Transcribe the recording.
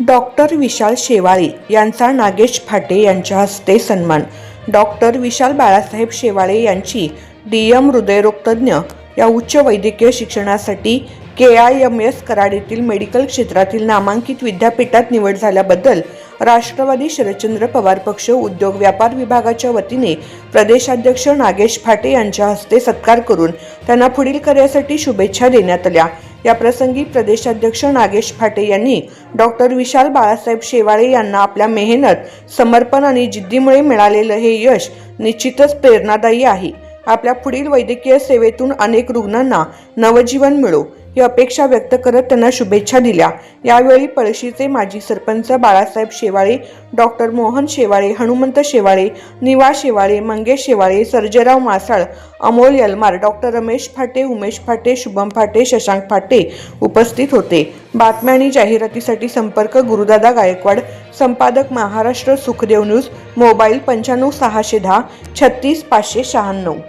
Doctor विशाल शेवाळे यांचा नागेश फाटे यांच्या हस्ते सन्मान। डॉक्टर विशाल बाळासाहेब शेवाळे यांची DM हृदयरोगतज्ञ या उच्च वैद्यकीय शिक्षणासाठी KIMS कराड येथील मेडिकल क्षेत्रातील नामांकित विद्यापीठात निवड झाल्याबद्दल राष्ट्रवादी शरदचंद्र पवार पक्ष उद्योग व्यापार विभागाच्या वतीने प्रदेशाध्यक्ष नागेश फाटे यांच्या हस्ते सत्कार करून त्यांना पुढील कार्यासाठी शुभेच्छा देण्यात आल्या। या प्रसंगी प्रदेशाध्यक्ष नागेश फाटे यांनी डॉक्टर विशाल बाळासाहेब शेवाळे यांना आपल्या मेहनत, समर्पण आणि जिद्दीमुळे मिळालेले हे यश निश्चितच प्रेरणादायी आहे। आपल्या पुढील वैद्यकीय सेवेतून अनेक रुग्णांना नवजीवन मिळो ही अपेक्षा व्यक्त करत त्यांना शुभेच्छा दिल्या। यावेळी पळशीचे माजी सरपंच बाळासाहेब शेवाळे, डॉक्टर मोहन शेवाळे, हनुमंत शेवाळे, निवा शेवाळे, मंगेश शेवाळे, सर्जेराव मासाळ, अमोल यलमार, डॉक्टर रमेश फाटे, उमेश फाटे, शुभम फाटे, शशांक फाटे उपस्थित होते। बातम्या आणि जाहिरातीसाठी संपर्क गुरुदादा गायकवाड, संपादक महाराष्ट्र सुखदेव न्यूज, मोबाईल 95 610 36 596।